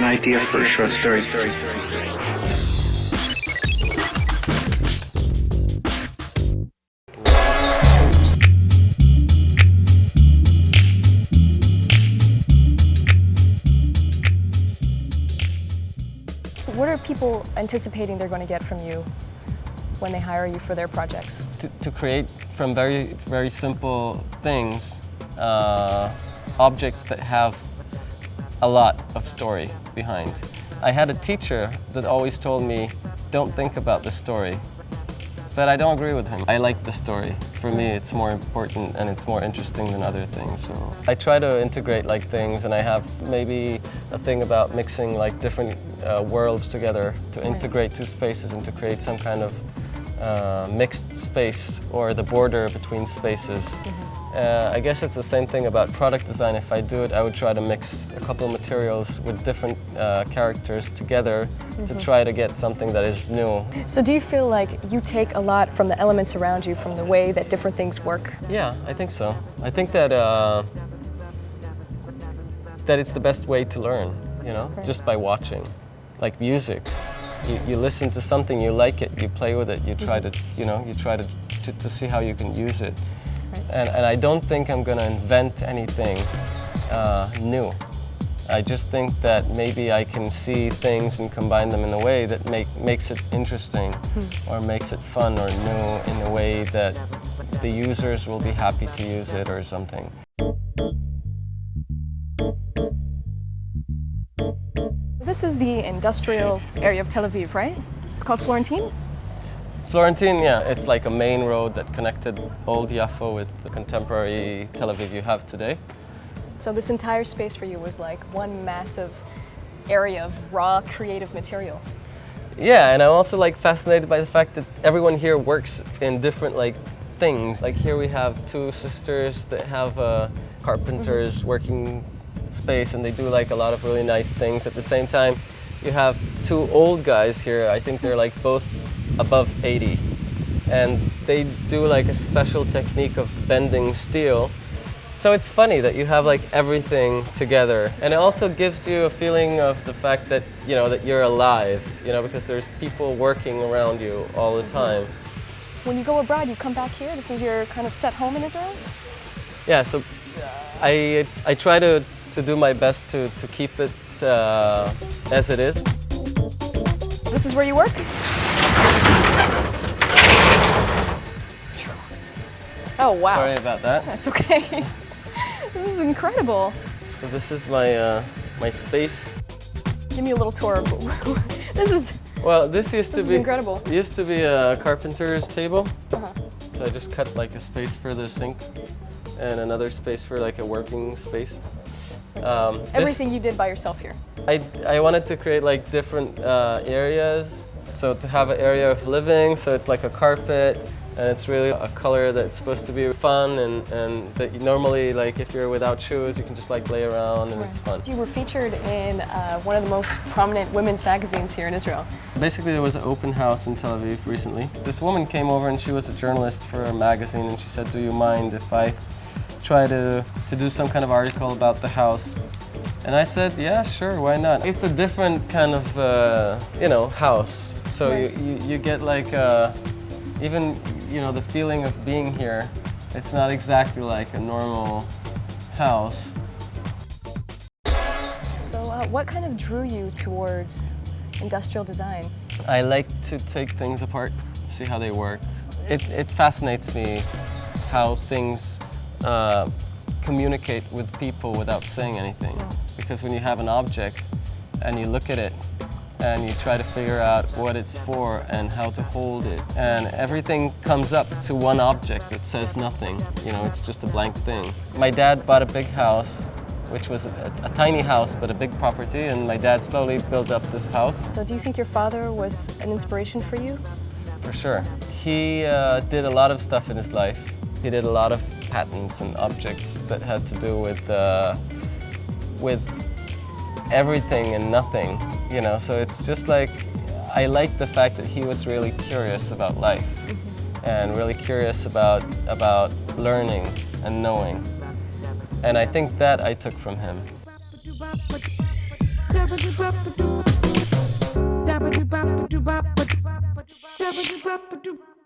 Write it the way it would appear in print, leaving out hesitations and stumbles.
idea for a short story. What are people anticipating they're going to get from you when they hire you for their projects? To create from very, very simple things, objects that have a lot of story behind. I had a teacher that always told me, don't think about the story. But I don't agree with him. I like the story. For me, it's more important and it's more interesting than other things. So I try to integrate like things, and I have maybe a thing about mixing like different worlds together to integrate two spaces and to create some kind of mixed space or the border between spaces. I guess it's the same thing about product design. If I do it, I would try to mix a couple of materials with different characters together to try to get something that is new. So do you feel like you take a lot from the elements around you, from the way that different things work? Yeah, I think so. I think that that it's the best way to learn, you know, just by watching. Like music, you listen to something, you like it, you play with it, you try to, you know, you try to see how you can use it. And I don't think I'm going to invent anything new. I just think that maybe I can see things and combine them in a way that makes it interesting or makes it fun or new in a way that the users will be happy to use it or something. This is the industrial area of Tel Aviv, right? It's called Florentine? Florentine, yeah, it's like a main road that connected old Yafo with the contemporary Tel Aviv you have today. So this entire space for you was like one massive area of raw creative material. Yeah, and I'm also like fascinated by the fact that everyone here works in different like things. Like here we have two sisters that have a carpenter's working space, and they do like a lot of really nice things. At the same time, you have two old guys here. I think they're like both above 80, and they do like a special technique of bending steel. So it's funny that you have like everything together, and it also gives you a feeling of the fact that, you know, that you're alive, you know, because there's people working around you all the time. When you go abroad, you come back here? This is your kind of set home in Israel? Yeah, so I try to do my best to keep it as it is. This is where you work? Oh, wow. Sorry about that. That's okay. This is incredible. So this is my my space. Give me a little tour. This is Well, this used to be incredible. Used to be a carpenter's table. So I just cut like a space for the sink and another space for like a working space. Everything you did by yourself here. I wanted to create like different areas. So to have an area of living, so it's like a carpet, and it's really a color that's supposed to be fun, and that you normally, like if you're without shoes, you can just like lay around and it's fun. You were featured in one of the most prominent women's magazines here in Israel. Basically, there was an open house in Tel Aviv recently. This woman came over and she was a journalist for a magazine, and she said, do you mind if I try to do some kind of article about the house? And I said, yeah, sure, why not? It's a different kind of, you know, house. So you get like, even, you know, the feeling of being here. It's not exactly like a normal house. So what kind of drew you towards industrial design? I like to take things apart, see how they work. It fascinates me how things communicate with people without saying anything. Because when you have an object and you look at it and you try to figure out what it's for and how to hold it, and everything comes up to one object that says nothing. You know, it's just a blank thing. My dad bought a big house, which was a tiny house but a big property, and my dad slowly built up this house. So do you think your father was an inspiration for you? For sure. He did a lot of stuff in his life. He did a lot of patents and objects that had to do with everything and nothing, you know. So it's just like, I like the fact that he was really curious about life and really curious about learning and knowing. And I think that I took from him. Dabba-doo-bop-a-doo. Dabba-doo-bop-a-doo-bop-a-doo. Dabba-doo-bop-a-doo.